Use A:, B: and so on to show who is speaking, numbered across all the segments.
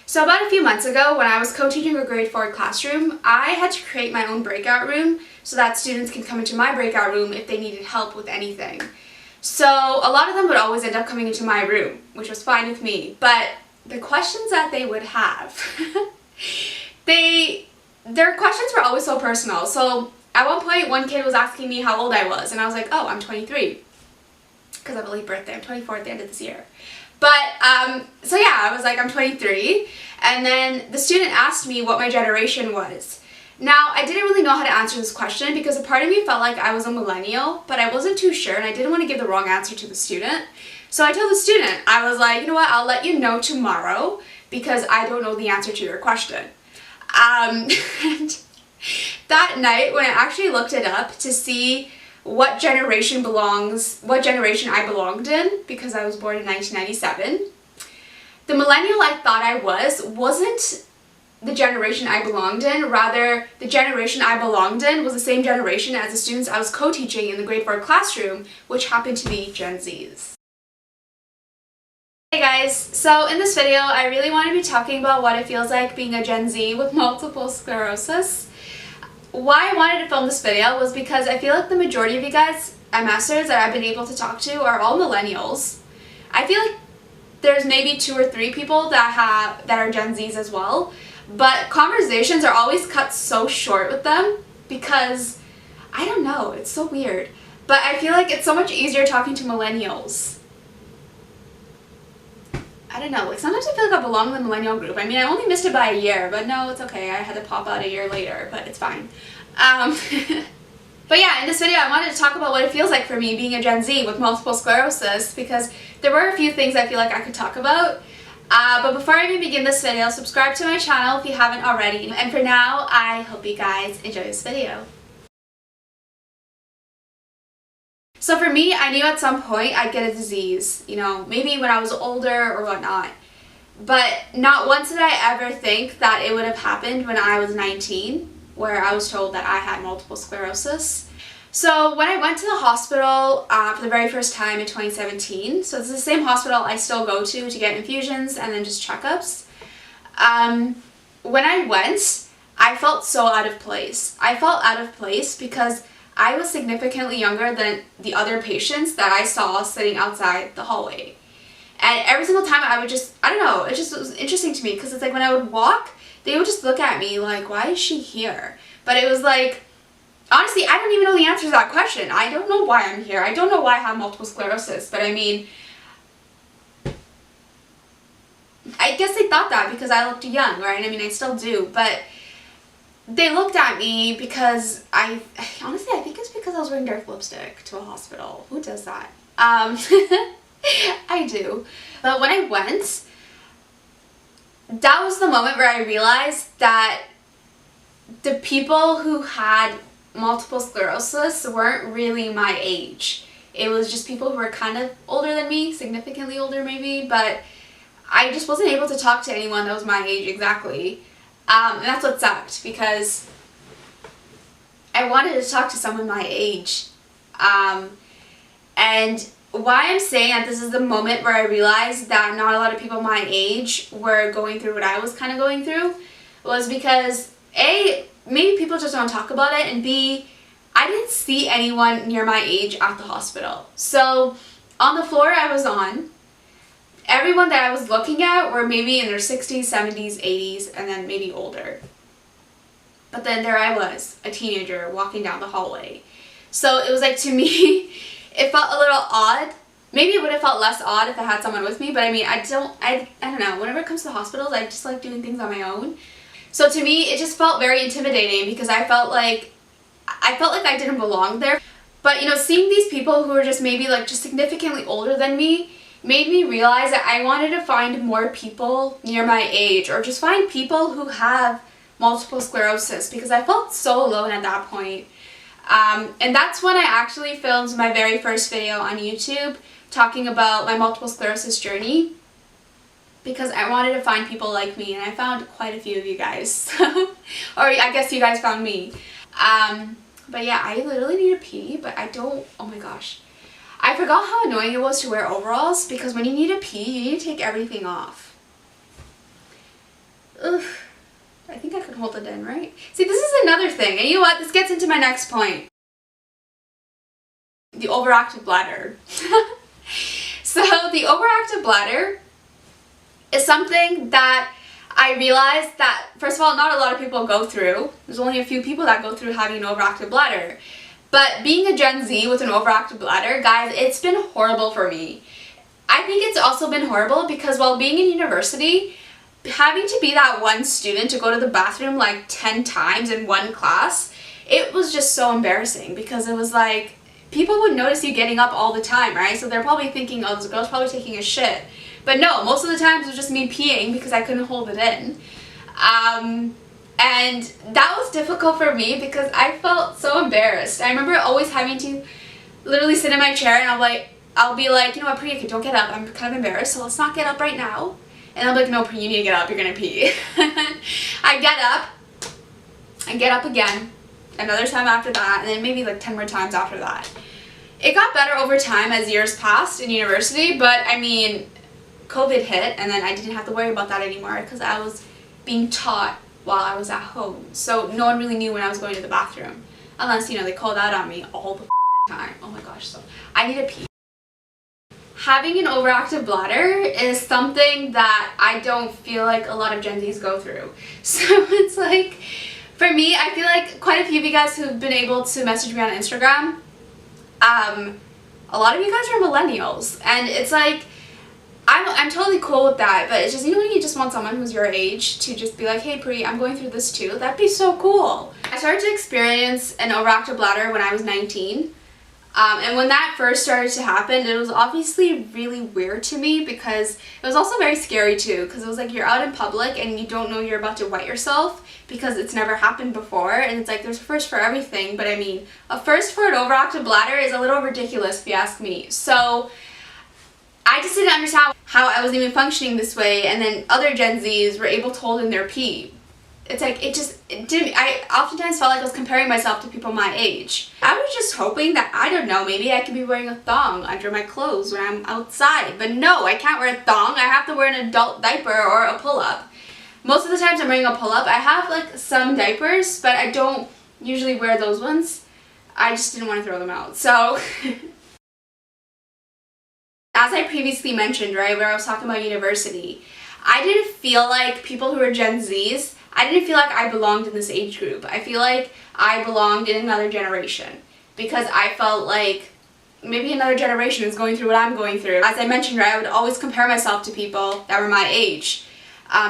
A: So about a few months ago, when I was co-teaching a grade 4 classroom, I had to create my own breakout room so that students can come into my breakout room if they needed help with anything. So a lot of them would always end up coming into my room, which was fine with me, but the questions that they would have, their questions were always so personal. So at one point, one kid was asking me how old I was, and I was like, oh, I'm 23, because I have a late birthday. I'm 24 at the end of this year. But, so yeah, I was like, I'm 23, and then the student asked me what my generation was. Now, I didn't really know how to answer this question because a part of me felt like I was a millennial, but I wasn't too sure, and I didn't want to give the wrong answer to the student. So I told the student, I was like, you know what, I'll let you know tomorrow because I don't know the answer to your question. And that night, when I actually looked it up to see what generation I belonged in, because I was born in 1997. The millennial I thought I wasn't the generation I belonged in, rather the generation I belonged in was the same generation as the students I was co-teaching in the grade 4 classroom, which happened to be Gen Zs. Hey guys, so in this video I really want to be talking about what it feels like being a Gen Z with multiple sclerosis. Why I wanted to film this video was because I feel like the majority of you guys, MSers that I've been able to talk to, are all millennials. I feel like there's maybe 2 or 3 people that are Gen Zs as well, but conversations are always cut so short with them because, I don't know, it's so weird. But I feel like it's so much easier talking to millennials. I don't know, like sometimes I feel like I belong in the millennial group. I mean, I only missed it by a year, but no, it's okay. I had to pop out a year later, but it's fine. But yeah, in this video I wanted to talk about what it feels like for me being a Gen Z with multiple sclerosis because there were a few things I feel like I could talk about. But before I even begin this video, subscribe to my channel if you haven't already. And for now, I hope you guys enjoy this video. So for me, I knew at some point I'd get a disease, you know, maybe when I was older or whatnot. But not once did I ever think that it would have happened when I was 19, where I was told that I had multiple sclerosis. So when I went to the hospital for the very first time in 2017, so it's the same hospital I still go to get infusions and then just checkups. When I went, I felt so out of place. I felt out of place because I was significantly younger than the other patients that I saw sitting outside the hallway. And every single time I would just, I don't know, it was interesting to me because it's like when I would walk, they would just look at me like, why is she here? But it was like, honestly, I don't even know the answer to that question. I don't know why I'm here. I don't know why I have multiple sclerosis, but I mean, I guess they thought that because I looked young, right? I mean, I still do, but they looked at me because honestly, I think it's because I was wearing dark lipstick to a hospital. Who does that? I do. But when I went, that was the moment where I realized that the people who had multiple sclerosis weren't really my age. It was just people who were kind of older than me, significantly older maybe, but I just wasn't able to talk to anyone that was my age exactly. And that's what sucked because I wanted to talk to someone my age. And why I'm saying that this is the moment where I realized that not a lot of people my age were going through what I was kind of going through was because A, maybe people just don't talk about it, and B, I didn't see anyone near my age at the hospital. So on the floor I was on, everyone that I was looking at were maybe in their 60s, 70s, 80s, and then maybe older. But then there I was, a teenager walking down the hallway. So it was like, to me, it felt a little odd. Maybe it would have felt less odd if I had someone with me, but I mean, I don't know. Whenever it comes to hospitals, I just like doing things on my own. So to me, it just felt very intimidating because I felt like I didn't belong there. But you know, seeing these people who were just maybe like just significantly older than me made me realize that I wanted to find more people near my age, or just find people who have multiple sclerosis, because I felt so alone at that point. And that's when I actually filmed my very first video on YouTube talking about my multiple sclerosis journey, because I wanted to find people like me, and I found quite a few of you guys. Or I guess you guys found me. But yeah, I literally need to pee, but I don't, oh my gosh. I forgot how annoying it was to wear overalls, because when you need to pee, you need to take everything off. Ugh. I think I could hold it in, right? See, this is another thing. And you know what? This gets into my next point. The overactive bladder. So the overactive bladder is something that I realized that, first of all, not a lot of people go through. There's only a few people that go through having an overactive bladder. But being a Gen Z with an overactive bladder, guys, it's been horrible for me. I think it's also been horrible because while being in university, having to be that one student to go to the bathroom like 10 times in one class, it was just so embarrassing because it was like, people would notice you getting up all the time, right? So they're probably thinking, oh, this girl's probably taking a shit. But no, most of the times it was just me peeing because I couldn't hold it in. And that was difficult for me because I felt so embarrassed. I remember always having to literally sit in my chair and I'll be like, you know what, Priya, don't get up. I'm kind of embarrassed, so let's not get up right now. And I'll be like, no, Priya, you need to get up. You're going to pee. I get up again. Another time after that, and then maybe like 10 more times after that. It got better over time as years passed in university, but I mean, COVID hit, and then I didn't have to worry about that anymore because I was being taught while I was at home. So no one really knew when I was going to the bathroom. Unless, you know, they called out on me all the time. Oh my gosh, so I need to pee. Having an overactive bladder is something that I don't feel like a lot of Gen Zs go through. So it's like, for me, I feel like quite a few of you guys who've been able to message me on Instagram, a lot of you guys are millennials, and it's like, I'm totally cool with that, but it's just, you know, when you just want someone who's your age to just be like, hey Pri, I'm going through this too, that'd be so cool. I started to experience an overactive bladder when I was 19. And when that first started to happen, it was obviously really weird to me because it was also very scary too, because it was like you're out in public and you don't know you're about to wet yourself because it's never happened before, and it's like there's a first for everything, but I mean, a first for an overactive bladder is a little ridiculous if you ask me. So I just didn't understand how I was even functioning this way, and then other Gen Zs were able to hold in their pee. It's like, it didn't, I oftentimes felt like I was comparing myself to people my age. I was just hoping that, I don't know, maybe I could be wearing a thong under my clothes when I'm outside. But no, I can't wear a thong. I have to wear an adult diaper or a pull-up. Most of the times I'm wearing a pull-up. I have like some diapers, but I don't usually wear those ones. I just didn't want to throw them out. So, as I previously mentioned, right, where I was talking about university, I didn't feel like people who were Gen Zs, I didn't feel like I belonged in this age group. I feel like I belonged in another generation because I felt like maybe another generation is going through what I'm going through. As I mentioned, right, I would always compare myself to people that were my age.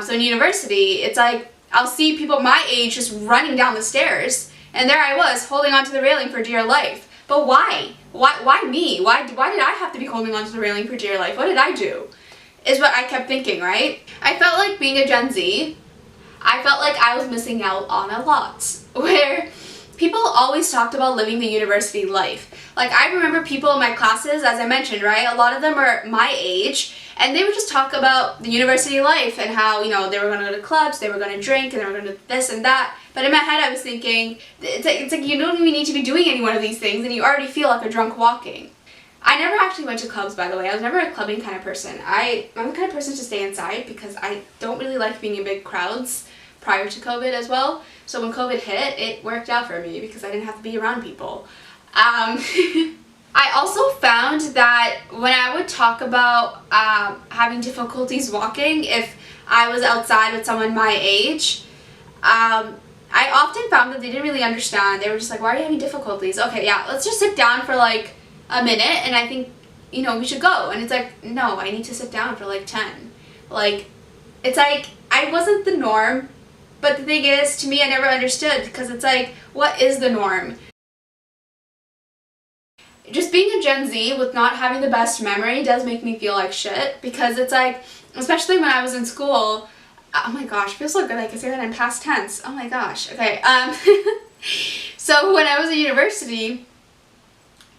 A: So in university, it's like I'll see people my age just running down the stairs, and there I was holding onto the railing for dear life. But why? Why me? Why did I have to be holding onto the railing for dear life? What did I do? Is what I kept thinking, right? I felt like being a Gen Z, I felt like I was missing out on a lot, where people always talked about living the university life. Like, I remember people in my classes, as I mentioned, right, a lot of them are my age, and they would just talk about the university life and how, you know, they were going to go to clubs, they were going to drink, and they were going to do this and that. But in my head, I was thinking, it's like you don't even need to be doing any one of these things, and you already feel like a drunk walking. I never actually went to clubs, by the way. I was never a clubbing kind of person. I'm the kind of person to stay inside because I don't really like being in big crowds prior to COVID as well. So when COVID hit, it worked out for me because I didn't have to be around people. I also found that when I would talk about having difficulties walking, if I was outside with someone my age, I often found that they didn't really understand. They were just like, why are you having difficulties? Okay, yeah, let's just sit down for like a minute and I think, you know, we should go. And it's like, no, I need to sit down for like 10. Like, it's like, I wasn't the norm, but the thing is, to me, I never understood because it's like, what is the norm? Just being a Gen Z with not having the best memory does make me feel like shit because it's like, especially when I was in school, oh my gosh, it feels so good I can say that in past tense. Oh my gosh, okay. So when I was at university,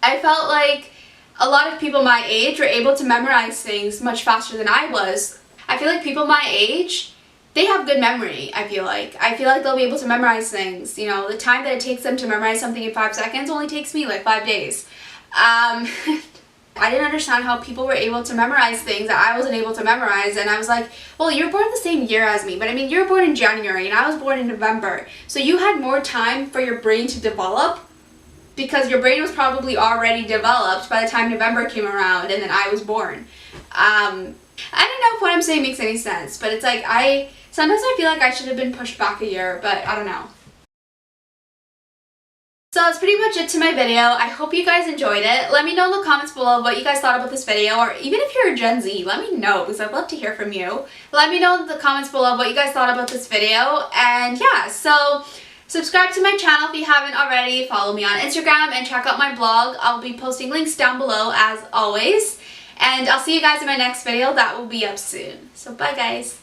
A: I felt like a lot of people my age were able to memorize things much faster than I was. I feel like people my age, they have good memory, I feel like. I feel like they'll be able to memorize things. You know, the time that it takes them to memorize something in 5 seconds only takes me like 5 days. I didn't understand how people were able to memorize things that I wasn't able to memorize, and I was like, well, you're born the same year as me, but I mean, you were born in January and I was born in November, so you had more time for your brain to develop because your brain was probably already developed by the time November came around and then I was born. I don't know if what I'm saying makes any sense, but it's like sometimes I feel like I should have been pushed back a year, but I don't know. So that's pretty much it to my video. I hope you guys enjoyed it. Let me know in the comments below what you guys thought about this video, or even if you're a Gen Z, let me know because I'd love to hear from you. Let me know in the comments below what you guys thought about this video, and yeah, so subscribe to my channel if you haven't already, follow me on Instagram, and check out my blog. I'll be posting links down below as always, and I'll see you guys in my next video that will be up soon. So bye guys.